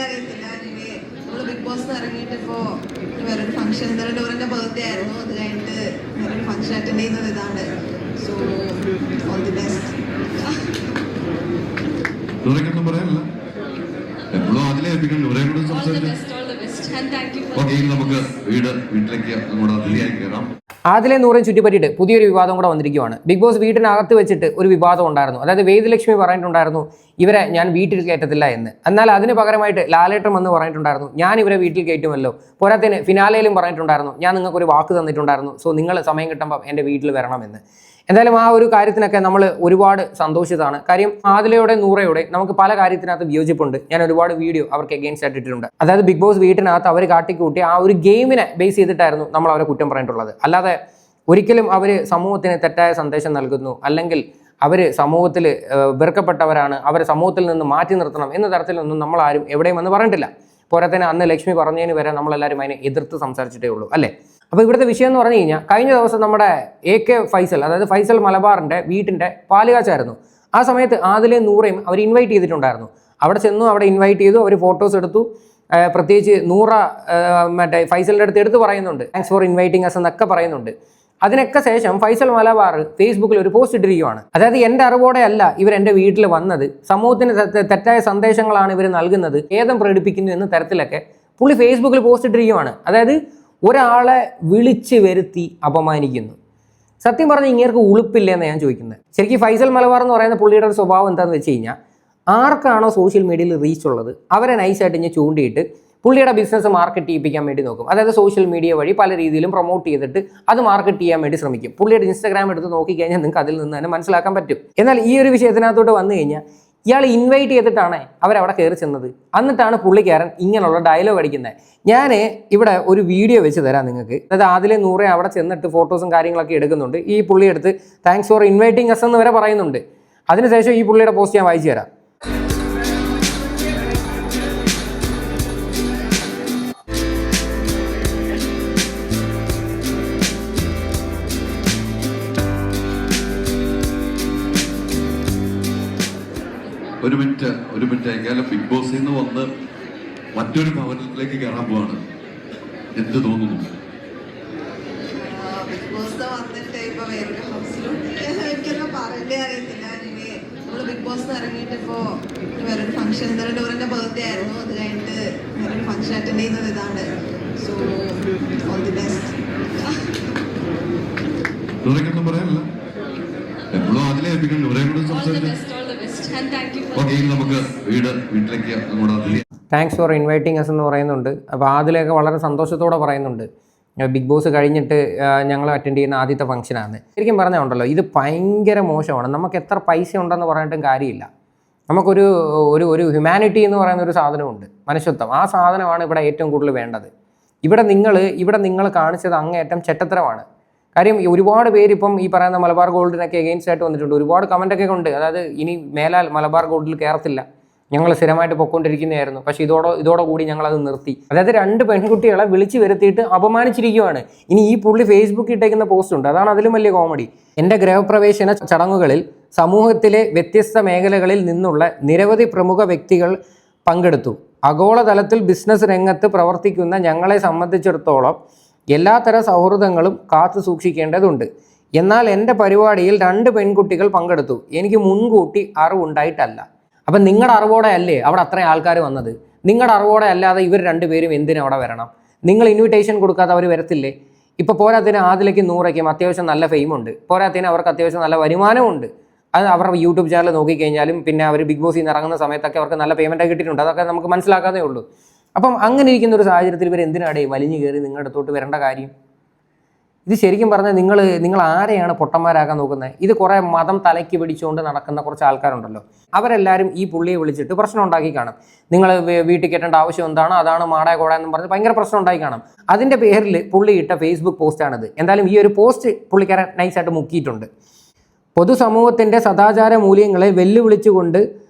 അറിയത്തില്ല. നമ്മള് big boss ഇറങ്ങിയിട്ട് ഇപ്പോ വേറൊരു ഫംഗ്ഷൻ ഡോറിന്റെ ബർത്ത്ഡേ ആയിരുന്നു. അത് കഴിഞ്ഞിട്ട് വേറൊരു ഫംഗ്ഷൻ അറ്റൻഡ് ചെയ്യുന്നത് ഇതാണ്. So all the best. പറയാനില്ല, എപ്പോഴും അതിലെ നമുക്ക് വീട്ടിലേക്ക് അങ്ങോട്ട് അതിലേക്ക് കയറാം. ആദിലെ നൂറേയും ചുറ്റിപ്പറ്റിയിട്ട് പുതിയൊരു വിവാദം കൂടെ വന്നിരിക്കുകയാണ്. ബിഗ് ബോസ് വീട്ടിനകത്ത് വെച്ചിട്ട് ഒരു വിവാദം ഉണ്ടായിരുന്നു. അതായത് വേദലക്ഷ്മി പറഞ്ഞിട്ടുണ്ടായിരുന്നു ഇവരെ ഞാൻ വീട്ടിൽ കയറ്റത്തില്ല എന്ന്. എന്നാൽ അതിന് പകരമായിട്ട് ലാലേട്ടൻ വന്ന് പറഞ്ഞിട്ടുണ്ടായിരുന്നു ഞാൻ ഇവരെ വീട്ടിൽ കയറ്റുമല്ലോ. പോരാത്തതിന് ഫിനാലയിലും പറഞ്ഞിട്ടുണ്ടായിരുന്നു ഞാൻ നിങ്ങൾക്കൊരു വാക്ക് തന്നിട്ടുണ്ടായിരുന്നു, സോ നിങ്ങൾ സമയം കിട്ടുമ്പോൾ എൻ്റെ വീട്ടിൽ വരണമെന്ന്. എന്തായാലും ആ ഒരു കാര്യത്തിനൊക്കെ നമ്മൾ ഒരുപാട് സന്തോഷിതമാണ്. കാര്യം ആദിലയുടെ നൂറയുടെ നമുക്ക് പല കാര്യത്തിനകത്ത് വിയോജിപ്പുണ്ട്. ഞാൻ ഒരുപാട് വീഡിയോ അവർക്ക് എഗെയിൻസ്റ്റ് ആയിട്ടിട്ടുണ്ട്. അതായത് ബിഗ് ബോസ് വീട്ടിനകത്ത് അവർ കാട്ടിക്കൂട്ടി ആ ഒരു ഗെയിമിനെ ബേസ് ചെയ്തിട്ടായിരുന്നു നമ്മൾ അവരെ കുറ്റം പറഞ്ഞിട്ടുള്ളത്. അല്ലാതെ ഒരിക്കലും അവർ സമൂഹത്തിന് തെറ്റായ സന്ദേശം നൽകുന്നു, അല്ലെങ്കിൽ അവർ സമൂഹത്തിൽ വെറുക്കപ്പെട്ടവരാണ്, അവരെ സമൂഹത്തിൽ നിന്ന് മാറ്റി നിർത്തണം എന്ന തരത്തിലൊന്നും നമ്മൾ ആരും എവിടെയും വന്ന് പറഞ്ഞിട്ടില്ല. പോരാത്തതിന് അന്ന് ലക്ഷ്മി പറഞ്ഞതിന് വരെ നമ്മളെല്ലാവരും അതിനെ എതിർത്ത് സംസാരിച്ചിട്ടേ ഉള്ളൂ, അല്ലേ? അപ്പോൾ ഇവിടുത്തെ വിഷയം എന്ന് പറഞ്ഞു കഴിഞ്ഞാൽ കഴിഞ്ഞ ദിവസം നമ്മുടെ AK ഫൈസൽ, അതായത് ഫൈസൽ മലബാറിൻ്റെ വീട്ടിൻ്റെ പാലുകാച്ചായിരുന്നു. ആ സമയത്ത് ആദിലെ നൂറയും അവർ ഇൻവൈറ്റ് ചെയ്തിട്ടുണ്ടായിരുന്നു. അവിടെ ചെന്നു, അവിടെ ഇൻവൈറ്റ് ചെയ്തു, അവർ ഫോട്ടോസ് എടുത്തു. പ്രത്യേകിച്ച് നൂറ മറ്റേ ഫൈസലിൻ്റെ അടുത്ത് എടുത്ത് പറയുന്നുണ്ട് താങ്ക്സ് ഫോർ ഇൻവൈറ്റിംഗ് അസ് എന്നൊക്കെ പറയുന്നുണ്ട്. അതിനൊക്കെ ശേഷം ഫൈസൽ മലബാർ ഫേസ്ബുക്കിൽ ഒരു പോസ്റ്റ് ഇട്ടിരിക്കുകയാണ്. അതായത് എൻ്റെ അറിവോടെ അല്ല ഇവർ എൻ്റെ വീട്ടിൽ വന്നത്, സമൂഹത്തിന് തെറ്റായ സന്ദേശങ്ങളാണ് ഇവർ നൽകുന്നത്, ഖേദം പ്രകടിപ്പിക്കുന്നു എന്ന തരത്തിലൊക്കെ പുള്ളി ഫേസ്ബുക്കിൽ പോസ്റ്റ് ഇട്ടിരിക്കുകയാണ്. അതായത് ഒരാളെ വിളിച്ച് വരുത്തി അപമാനിക്കുന്നു. സത്യം പറഞ്ഞാൽ ഇങ്ങേർക്ക് ഉളുപ്പില്ല എന്ന് ഞാൻ ചോദിക്കുന്നത്. ശരിക്കും ഫൈസൽ മലബാർ എന്ന് പറയുന്ന പുള്ളിയുടെ ഒരു സ്വഭാവം എന്താണെന്ന് വെച്ച് കഴിഞ്ഞാൽ ആർക്കാണോ സോഷ്യൽ മീഡിയയിൽ റീച്ച് ഉള്ളത് അവരെ നൈസായിട്ട് ഇങ്ങനെ ചൂണ്ടിയിട്ട് പുള്ളിയുടെ ബിസിനസ് മാർക്കറ്റ് ചെയ്യിപ്പിക്കാൻ വേണ്ടി നോക്കും. അതായത് സോഷ്യൽ മീഡിയ വഴി പല രീതിയിലും പ്രൊമോട്ട് ചെയ്തിട്ട് അത് മാർക്കറ്റ് ചെയ്യാൻ വേണ്ടി ശ്രമിക്കും. പുള്ളിയുടെ ഇൻസ്റ്റാഗ്രാം എടുത്ത് നോക്കിക്കഴിഞ്ഞാൽ നിങ്ങൾക്ക് അതിൽ നിന്ന് തന്നെ മനസ്സിലാക്കാൻ പറ്റും. എന്നാൽ ഈ ഒരു വിഷയത്തിനകത്തോട്ട് വന്നു കഴിഞ്ഞാൽ ഇയാൾ ഇൻവൈറ്റ് ചെയ്തിട്ടാണ് അവരവിടെ കയറി ചെന്നത്. എന്നിട്ടാണ് പുള്ളിക്കാരൻ ഇങ്ങനെയുള്ള ഡയലോഗ് അടിക്കുന്നത്. ഞാൻ ഇവിടെ ഒരു വീഡിയോ വെച്ച് തരാം നിങ്ങൾക്ക്. അതായത് ആദിലെ നൂറെ അവിടെ ചെന്നിട്ട് ഫോട്ടോസും കാര്യങ്ങളൊക്കെ എടുക്കുന്നുണ്ട്. ഈ പുള്ളി എടുത്ത് താങ്ക്സ് ഫോർ ഇൻവൈറ്റിംഗ് അസ് എന്ന് വരെ പറയുന്നുണ്ട്. അതിനുശേഷം ഈ പുള്ളിയുടെ പോസ്റ്റ് ഞാൻ വായിച്ചു തരാം. ഒരു മിനിറ്റ് എങ്കിലും ബിഗ് ബോസിൽ നിന്ന് വന്ന് മറ്റൊരു ഭവനത്തിലേക്ക് കയറാൻ പോവാണ്. എന്ത് തോന്നുന്നു? ബിഗ് ബോസ് വന്നിട്ട് ഇപ്പൊ വേറൊരു ഹൗസിലോട്ട് എനിക്കൊന്നും പറയണ്ടേ അറിയത്തില്ല. നമ്മള് ബിഗ് ബോസ് ഇറങ്ങിയിട്ട് ഇപ്പോ വേറൊരു ഫംഗ്ഷൻ ഡോറിന്റെ ബർത്ത്ഡേ ആയിരുന്നു. അത് കഴിഞ്ഞിട്ട് വേറൊരു ഫംഗ്ഷൻ അറ്റൻഡ് ചെയ്യുന്നത് ഇതാണ്. So all the best. പറയാനില്ല, എപ്പോഴും അതിലെ നമുക്ക് വീട്ടിലേക്ക് അങ്ങോട്ട് അതിലെ താങ്ക്സ് ഫോർ ഇൻവൈറ്റിംഗ് അസ് എന്ന് പറയുന്നുണ്ട്. അപ്പോൾ അതിലേക്ക് വളരെ സന്തോഷത്തോടെ പറയുന്നുണ്ട് ബിഗ് ബോസ് കഴിഞ്ഞിട്ട് ഞങ്ങൾ അറ്റൻഡ് ചെയ്യുന്ന ആദ്യത്തെ ഫംഗ്ഷനാണ്. ശരിക്കും പറഞ്ഞാൽ ഉണ്ടല്ലോ ഇത് ഭയങ്കര മോശമാണ്. നമുക്ക് എത്ര പൈസ ഉണ്ടെന്ന് പറഞ്ഞിട്ടും കാര്യമില്ല. നമുക്കൊരു ഒരു ഒരു ഹ്യൂമാനിറ്റി എന്ന് പറയുന്ന ഒരു സാധനമുണ്ട്, മനുഷ്യത്വം. ആ സാധനമാണ് ഇവിടെ ഏറ്റവും കൂടുതൽ വേണ്ടത്. ഇവിടെ നിങ്ങൾ കാണിച്ചത് അങ്ങേയറ്റം ചെറ്റത്തരമാണ്. കാര്യം ഒരുപാട് പേര് ഇപ്പം ഈ പറയുന്ന മലബാർ ഗോൾഡിനൊക്കെ എഗെയിൻസ്റ്റ് ആയിട്ട് വന്നിട്ടുണ്ട്. ഒരുപാട് കമൻറ്റൊക്കെ ഉണ്ട്. അതായത് ഇനി മേലാൽ മലബാർ ഗോൾഡിൽ കയറത്തില്ല, ഞങ്ങൾ സ്ഥിരമായിട്ട് പൊയ്ക്കൊണ്ടിരിക്കുന്നതായിരുന്നു, പക്ഷേ ഇതോടെ കൂടി ഞങ്ങളത് നിർത്തി. അതായത് 2 പെൺകുട്ടികളെ വിളിച്ച് വരുത്തിയിട്ട് അപമാനിച്ചിരിക്കുകയാണ്. ഇനി ഈ പുള്ളി ഫേസ്ബുക്കിൽ ഇട്ടേക്കുന്ന പോസ്റ്റ് ഉണ്ട്, അതാണ് അതിലും വലിയ കോമഡി. എൻ്റെ ഗൃഹപ്രവേശന ചടങ്ങുകളിൽ സമൂഹത്തിലെ വ്യത്യസ്ത മേഖലകളിൽ നിന്നുള്ള നിരവധി പ്രമുഖ വ്യക്തികൾ പങ്കെടുത്തു. ആഗോളതലത്തിൽ ബിസിനസ് രംഗത്ത് പ്രവർത്തിക്കുന്ന ഞങ്ങളെ സംബന്ധിച്ചിടത്തോളം എല്ലാത്തരം സൗഹൃദങ്ങളും കാത്തു സൂക്ഷിക്കേണ്ടതുണ്ട്. എന്നാൽ എൻ്റെ പരിപാടിയിൽ 2 പെൺകുട്ടികൾ പങ്കെടുത്തു. എനിക്ക് മുൻകൂട്ടി അറിവുണ്ടായിട്ടല്ല. അപ്പം നിങ്ങളുടെ അറിവോടെ അല്ലേ അവിടെ അത്രയും ആൾക്കാർ വന്നത്? നിങ്ങളുടെ അറിവോടെ അല്ലാതെ ഇവർ 2 പേരും എന്തിനും അവിടെ വരണം? നിങ്ങൾ ഇൻവിറ്റേഷൻ കൊടുക്കാതെ അവർ വരത്തില്ലേ? ഇപ്പോൾ പോരാത്തിന് ആദിലേക്കും നൂറയ്ക്കും അത്യാവശ്യം നല്ല ഫെയിമുണ്ട്, പോരാത്തിന് അവർക്ക് അത്യാവശ്യം നല്ല വരുമാനമുണ്ട്. അത് അവരുടെ യൂട്യൂബ് ചാനൽ നോക്കിക്കഴിഞ്ഞാലും പിന്നെ അവർ ബിഗ് ബോസിൽ നിന്ന് ഇറങ്ങുന്ന സമയത്തൊക്കെ അവർക്ക് നല്ല പേയ്മെൻറ്റ് കിട്ടിയിട്ടുണ്ട്. അതൊക്കെ നമുക്ക് മനസ്സിലാക്കാതേ ഉള്ളൂ. അപ്പം അങ്ങനെ ഇരിക്കുന്ന ഒരു സാഹചര്യത്തിൽ ഇവർ എന്തിനാടേ വലിഞ്ഞു കയറി നിങ്ങളുടെ അടുത്തോട്ട് വരേണ്ട കാര്യം? ഇത് ശരിക്കും പറഞ്ഞാൽ നിങ്ങൾ ആരെയാണ് പൊട്ടന്മാരാക്കാൻ നോക്കുന്നത്? ഇത് കുറേ മതം തലയ്ക്ക് പിടിച്ചുകൊണ്ട് നടക്കുന്ന കുറച്ച് ആൾക്കാരുണ്ടല്ലോ, അവരെല്ലാവരും ഈ പുള്ളിയെ വിളിച്ചിട്ട് പ്രശ്നം ഉണ്ടാക്കി കാണും. നിങ്ങൾ വീട്ടിൽ കെട്ടേണ്ട ആവശ്യം എന്താണ്, അതാണ് മാടായ കോട എന്നും പറഞ്ഞ് ഭയങ്കര പ്രശ്നം ഉണ്ടാക്കി കാണും. അതിൻ്റെ പേരിൽ പുള്ളി ഇട്ട ഫേസ്ബുക്ക് പോസ്റ്റാണിത്. എന്തായാലും ഈ ഒരു പോസ്റ്റ് പുള്ളിക്കാരൻ നൈസായിട്ട് മുക്കിയിട്ടുണ്ട്. പൊതുസമൂഹത്തിൻ്റെ സദാചാര മൂല്യങ്ങളെ വെല്ലുവിളിച്ചുകൊണ്ട്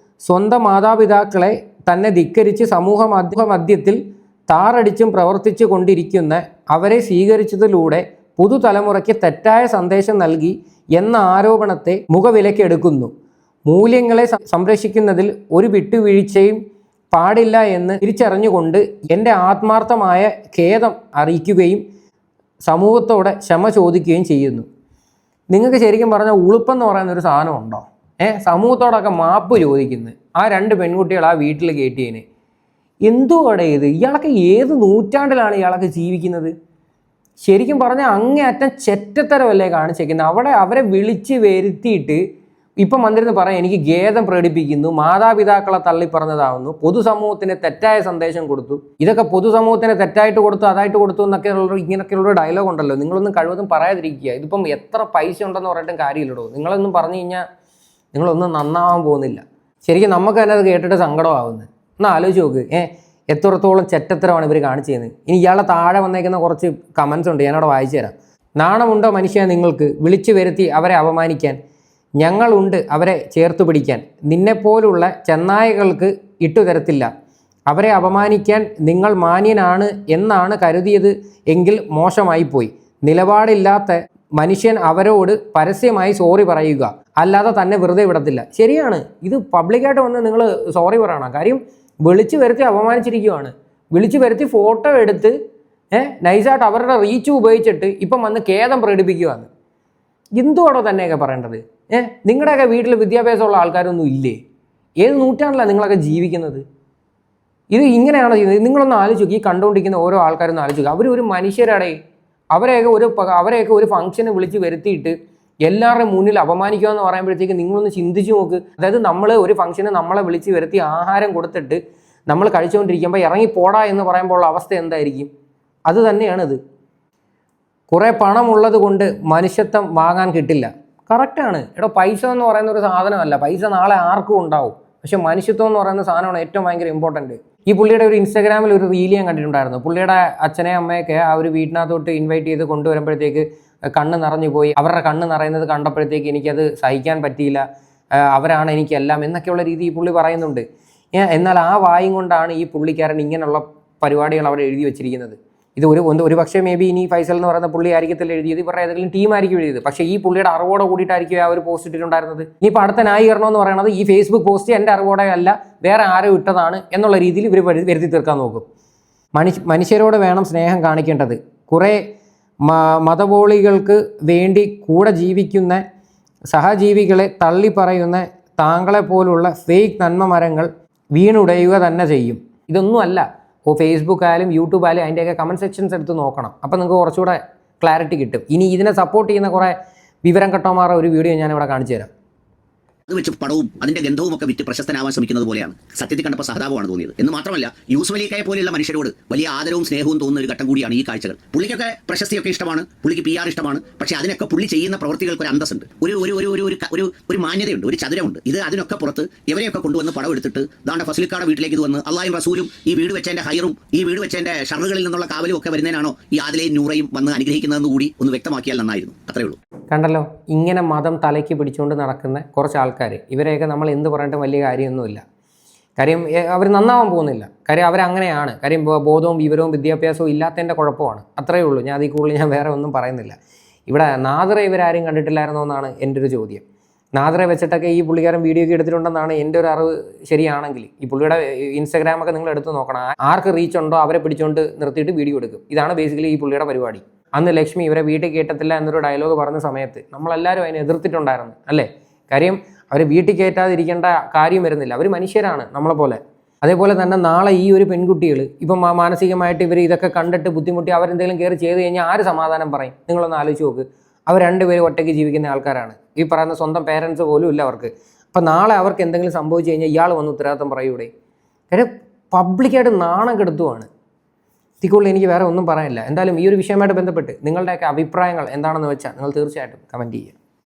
സ്വന്തം മാതാപിതാക്കളെ തന്നെ ധിക്കരിച്ച് സമൂഹ മധ്യത്തിൽ താറടിച്ചും പ്രവർത്തിച്ചു കൊണ്ടിരിക്കുന്ന അവരെ സ്വീകരിച്ചതിലൂടെ പുതുതലമുറയ്ക്ക് തെറ്റായ സന്ദേശം നൽകി എന്ന ആരോപണത്തെ മുഖവിലക്കെടുക്കുന്നു. മൂല്യങ്ങളെ സംരക്ഷിക്കുന്നതിൽ ഒരു വിട്ടുവീഴ്ചയും പാടില്ല എന്ന് തിരിച്ചറിഞ്ഞുകൊണ്ട് എൻ്റെ ആത്മാർത്ഥമായ ഖേദം അറിയിക്കുകയും സമൂഹത്തോടെ ക്ഷമ ചോദിക്കുകയും ചെയ്യുന്നു. നിങ്ങൾക്ക് ശരിക്കും പറഞ്ഞാൽ ഉളുപ്പെന്ന് പറയുന്നൊരു സാധനം ഉണ്ടോ? സമൂഹത്തോടൊക്കെ മാപ്പ് ചോദിക്കുന്നു ആ 2 പെൺകുട്ടികൾ ആ വീട്ടിൽ കയറ്റിയതിന്. എന്തുവാടെ ഇത്? ഇയാളൊക്കെ ഏത് നൂറ്റാണ്ടിലാണ് ഇയാളൊക്കെ ജീവിക്കുന്നത്? ശരിക്കും പറഞ്ഞാൽ അങ്ങേയറ്റം ചെറ്റത്തരമല്ലേ കാണിച്ചേക്കുന്നത്. അവരെ വിളിച്ച് വരുത്തിയിട്ട് ഇപ്പം വന്നിരുന്ന് പറയാം എനിക്ക് ഖേദം പ്രകടിപ്പിക്കുന്നു, മാതാപിതാക്കളെ തള്ളിപ്പറഞ്ഞതാവുന്നു, പൊതുസമൂഹത്തിന് തെറ്റായ സന്ദേശം കൊടുത്തു. ഇതൊക്കെ പൊതുസമൂഹത്തിന് തെറ്റായിട്ട് കൊടുത്തു, അതായിട്ട് കൊടുത്തു എന്നൊക്കെയുള്ള ഇങ്ങനെയൊക്കെയുള്ള ഡയലോഗ് ഉണ്ടല്ലോ. നിങ്ങളൊന്നും കഴിവതും പറയാതിരിക്കുക. ഇതിപ്പം എത്ര പൈസ ഉണ്ടെന്ന് പറഞ്ഞിട്ടും കാര്യമില്ലടോ. നിങ്ങളൊന്നും പറഞ്ഞു കഴിഞ്ഞാൽ നിങ്ങളൊന്നും നന്നാവാൻ പോകുന്നില്ല. ശരിക്കും നമുക്ക് തന്നെ അത് കേട്ടിട്ട് സങ്കടമാവുന്നത്. എന്നാൽ ആലോചിച്ച് നോക്ക്, എത്രത്തോളം ചെറ്റത്തരമാണ് ഇവർ കാണിച്ചു ചെയ്യുന്നത്. ഇനി ഇയാളെ താഴെ വന്നേക്കുന്ന കുറച്ച് കമൻസ് ഉണ്ട്, ഞാനവിടെ വായിച്ചു തരാം. നാണമുണ്ടോ മനുഷ്യ നിങ്ങൾക്ക് വിളിച്ചു വരുത്തി അവരെ അപമാനിക്കാൻ? ഞങ്ങളുണ്ട് അവരെ ചേർത്ത് പിടിക്കാൻ. നിന്നെപ്പോലുള്ള ചെന്നായകൾക്ക് ഇട്ടുതരത്തില്ല. അവരെ അപമാനിക്കാൻ നിങ്ങൾ മാന്യനാണ് എന്നാണ് കരുതിയത് എങ്കിൽ മോശമായിപ്പോയി. നിലപാടില്ലാത്ത മനുഷ്യൻ അവരോട് പരസ്യമായി സോറി പറയുക, അല്ലാതെ തന്നെ വെറുതെ വിടത്തില്ല. ശരിയാണ്, ഇത് പബ്ലിക്കായിട്ട് വന്ന് നിങ്ങൾ സോറി പറയണം. കാര്യം വിളിച്ചു വരുത്തി അപമാനിച്ചിരിക്കുകയാണ്. വിളിച്ചു വരുത്തി ഫോട്ടോ എടുത്ത് നൈസായിട്ട് അവരുടെ റീച്ച് ഉപയോഗിച്ചിട്ട് ഇപ്പം വന്ന് ഖേദം പ്രകടിപ്പിക്കുകയാണ്. എന്തുവാണോ തന്നെയൊക്കെ പറയേണ്ടത്? നിങ്ങളുടെയൊക്കെ വീട്ടിൽ വിദ്യാഭ്യാസമുള്ള ആൾക്കാരൊന്നും ഇല്ലേ? ഏത് നൂറ്റാണ്ടിലാണ് നിങ്ങളൊക്കെ ജീവിക്കുന്നത്? ഇത് ഇങ്ങനെയാണോ ചെയ്യുന്നത്? നിങ്ങളൊന്ന് ആലോചിക്കുക. ഈ കണ്ടുകൊണ്ടിരിക്കുന്ന ഓരോ ആൾക്കാരൊന്നും ആലോചിക്കുക. അവരൊരു മനുഷ്യരടെ അവരെയൊക്കെ ഒരു ഫംഗ്ഷന് വിളിച്ച് വരുത്തിയിട്ട് എല്ലാവരുടെയും മുന്നിൽ അപമാനിക്കുക എന്ന് പറയുമ്പോഴത്തേക്ക് നിങ്ങളൊന്ന് ചിന്തിച്ച് നോക്ക്. അതായത് നമ്മൾ ഒരു ഫംഗ്ഷന് നമ്മളെ വിളിച്ച് വരുത്തി ആഹാരം കൊടുത്തിട്ട് നമ്മൾ കഴിച്ചുകൊണ്ടിരിക്കുമ്പോൾ ഇറങ്ങിപ്പോടാ എന്ന് പറയുമ്പോൾ അവസ്ഥ എന്തായിരിക്കും? അത് തന്നെയാണിത്. കുറേ പണമുള്ളത് കൊണ്ട് മനുഷ്യത്വം വാങ്ങാൻ കിട്ടില്ല. കറക്റ്റാണ്. പൈസ എന്ന് പറയുന്ന ഒരു സാധനമല്ല. പൈസ നാളെ ആർക്കും ഉണ്ടാവും. പക്ഷെ മനുഷ്യത്വം എന്ന് പറയുന്ന സാധനമാണ് ഏറ്റവും ഭയങ്കര ഇമ്പോർട്ടൻറ്റ്. ഈ പുള്ളിയുടെ ഒരു ഇൻസ്റ്റാഗ്രാമിൽ ഒരു റീൽ ഞാൻ കണ്ടിട്ടുണ്ടായിരുന്നു. പുള്ളിയുടെ അച്ഛനെ അമ്മയൊക്കെ ആ ഒരു വീട്ടിനകത്തോട്ട് ഇൻവൈറ്റ് ചെയ്ത് കൊണ്ടുവരുമ്പോഴത്തേക്ക് കണ്ണ് നിറഞ്ഞു പോയി. അവരുടെ കണ്ണ് നിറയുന്നത് കണ്ടപ്പോഴത്തേക്ക് എനിക്കത് സഹിക്കാൻ പറ്റിയില്ല, അവരാണ് എനിക്കെല്ലാം എന്നൊക്കെയുള്ള രീതി ഈ പുള്ളി പറയുന്നുണ്ട്. എന്നാൽ ആ വായും കൊണ്ടാണ് ഈ പുള്ളിക്കാരൻ ഇങ്ങനെയുള്ള പരിപാടികൾ അവിടെ എഴുതി വെച്ചിരിക്കുന്നത്. ഇത് ഒരു പക്ഷേ മേ ബി ഇനി ഫൈസൽ എന്ന് പറയുന്ന പുള്ളി ആയിരിക്കത്തില്ല എഴുതിയത്, ഇവരുടെ ഏതെങ്കിലും ടീമായിരിക്കും എഴുതിയത്. പക്ഷേ ഈ പുള്ളിയുടെ അറിവോടെ കൂടിയിട്ടായിരിക്കും ആ ഒരു പോസ്റ്റ് ഇട്ടിട്ടുണ്ടായിരുന്നത്. ഇനിയിപ്പോൾ അടുത്ത ന്യായീകരണം എന്ന് പറയുന്നത് ഈ ഫേസ്ബുക്ക് പോസ്റ്റ് എൻ്റെ അറിവോടെ അല്ല, വേറെ ആരോ ഇട്ടതാണ് എന്നുള്ള രീതിയിൽ ഇവർ വരുത്തി തീർക്കാൻ നോക്കും. മനുഷ്യരോട് വേണം സ്നേഹം കാണിക്കേണ്ടത്. കുറേ മതപോളികൾക്ക് വേണ്ടി കൂടെ ജീവിക്കുന്ന സഹജീവികളെ തള്ളിപ്പറയുന്ന താങ്കളെ പോലുള്ള ഫേക്ക് നന്മ മരങ്ങൾ വീണുടയുക തന്നെ ചെയ്യും. ഇതൊന്നുമല്ല. ഫേസ്ബുക്ക് ആയാലും യൂട്യൂബ് ആയാലും അതിൻ്റെയൊക്കെ കമൻറ്റ് സെക്ഷൻസ് എടുത്ത് നോക്കണം. അപ്പോൾ നിങ്ങൾക്ക് കുറച്ചുകൂടെ ക്ലാരിറ്റി കിട്ടും. ഇനി ഇതിനെ സപ്പോർട്ട് ചെയ്യുന്ന കുറേ വിവരം കെട്ടോമാരുടെ ഒരു വീഡിയോ ഞാനിവിടെ കാണിച്ചു തരാം. അത് വെച്ച് പടവും അതിന്റെ ഗന്ധവും ഒക്കെ വിറ്റ് പ്രശസ്തനാവാൻ ശ്രമിക്കുന്നത് പോലെയാണ്. സത്യത്തിൽ കണ്ടപ്പോൾ സഹതാപമാണ് തോന്നിയത്. എന്ന് മാത്രമല്ല യൂസുഫ് അലിയെ പോലെയുള്ള മനുഷ്യരോട് വലിയ ആദരവും സ്നേഹവും തോന്നുന്ന ഒരു ഘട്ടം കൂടിയാണ് ഈ കാഴ്ചകൾ. പുള്ളിക്കൊക്കെ പ്രശസ്തിയൊക്കെ ഇഷ്ടമാണ്, പുള്ളിക്ക് PR ഇഷ്ടമാണ്. പക്ഷേ അതിനൊക്കെ പുള്ളി ചെയ്യുന്ന പ്രവൃത്തികൾക്ക് ഒരു അന്തസ്സുണ്ട്, ഒരു മാന്യതയുണ്ട്, ഒരു ചതുരമുണ്ട്. ഇത് അതിനൊക്കെ പുറത്ത് ഇവരെയൊക്കെ കൊണ്ടുവന്ന് പടം എടുത്തിട്ട് ദാണ്ട ഫസലിക്കാടെ വീട്ടിലേക്ക് ഇത് വന്ന് അള്ളാഹും റസൂലും ഈ വീട് വെച്ചതിന്റെ ഹൈറും ഈ വീട് വെച്ചതിന്റെ ഷറുകളിൽ നിന്നുള്ള കാവലും ഒക്കെ വരുന്നതിനാണോ ഈ ആദിലയും നൂറയും വന്ന് അനുഗ്രഹിക്കുന്നതെന്ന് കൂടി ഒന്ന് വ്യക്തമാക്കിയാൽ നന്നായിരുന്നു. അത്രേ ഉള്ളൂ. കണ്ടല്ലോ, ഇങ്ങനെ മതം തലയ്ക്ക് പിടിച്ചുകൊണ്ട് നടക്കുന്ന കുറച്ച് ആൾക്കാർ. ഇവരെയൊക്കെ നമ്മൾ എന്ത് പറഞ്ഞിട്ടും വലിയ കാര്യമൊന്നുമില്ല. കാര്യം അവർ നന്നാവാൻ പോകുന്നില്ല. കാര്യം അവരങ്ങനെയാണ്. കാര്യം ബോധവും വിവരവും വിദ്യാഭ്യാസവും ഇല്ലാത്തതിൻ്റെ കുഴപ്പമാണ്. അത്രയേ ഉള്ളൂ. ഞാൻ അതിൽ കൂടുതൽ ഞാൻ വേറെ ഒന്നും പറയുന്നില്ല. ഇവിടെ നാദറെ ഇവരാരും കണ്ടിട്ടില്ലായിരുന്നോ എന്നാണ് എൻ്റെ ഒരു ചോദ്യം. നാദറെ വെച്ചിട്ടൊക്കെ ഈ പുള്ളിക്കാരൻ വീഡിയോ ഒക്കെ എടുത്തിട്ടുണ്ടെന്നാണ് എൻ്റെ ഒരു അറിവ് ശരിയാണെങ്കിൽ. ഈ പുള്ളിയുടെ ഇൻസ്റ്റാഗ്രാമൊക്കെ നിങ്ങൾ എടുത്ത് നോക്കണം. ആർക്ക് റീച്ച് ഉണ്ടോ അവരെ പിടിച്ചുകൊണ്ട് നിർത്തിയിട്ട് വീഡിയോ എടുക്കും. ഇതാണ് ബേസിക്കലി ഈ പുള്ളിയുടെ പരിപാടി. അന്ന് ലക്ഷ്മി ഇവരെ വീട്ടിൽ കേട്ടത്തില്ല എന്നൊരു ഡയലോഗ് പറഞ്ഞ സമയത്ത് നമ്മളെല്ലാവരും അതിനെ എതിർത്തിട്ടുണ്ടായിരുന്നു, അല്ലേ? കാര്യം അവർ വീട്ടിൽ കയറ്റാതിരിക്കേണ്ട കാര്യം വരുന്നില്ല. അവർ മനുഷ്യരാണ് നമ്മളെ പോലെ. അതേപോലെ തന്നെ നാളെ ഈ ഒരു പെൺകുട്ടികൾ ഇപ്പം മാനസികമായിട്ട് ഇവർ ഇതൊക്കെ കണ്ടിട്ട് ബുദ്ധിമുട്ടി അവരെന്തെങ്കിലും കയറി ചെയ്ത് കഴിഞ്ഞാൽ ആര് സമാധാനം പറയും? നിങ്ങളൊന്ന് ആലോചിച്ച് നോക്ക്. അവർ രണ്ടുപേരും ഒറ്റയ്ക്ക് ജീവിക്കുന്ന ആൾക്കാരാണ്. ഈ പറയുന്ന സ്വന്തം പേരൻസ് പോലും ഇല്ല അവർക്ക്. അപ്പം നാളെ അവർക്ക് എന്തെങ്കിലും സംഭവിച്ചു കഴിഞ്ഞാൽ ഇയാൾ വന്ന് ഉത്തരവാദിത്തം പറയൂടെ? കാര്യം പബ്ലിക്കായിട്ട് നാണം കെടുത്തുവാണ്. ഇതിക്കുള്ളിൽ എനിക്ക് വേറെ ഒന്നും പറയാനില്ല. എന്തായാലും ഈ ഒരു വിഷയമായിട്ട് ബന്ധപ്പെട്ട് നിങ്ങളുടെയൊക്കെ അഭിപ്രായങ്ങൾ എന്താണെന്ന് വെച്ചാൽ നിങ്ങൾ തീർച്ചയായിട്ടും കമൻറ്റ് ചെയ്യുക.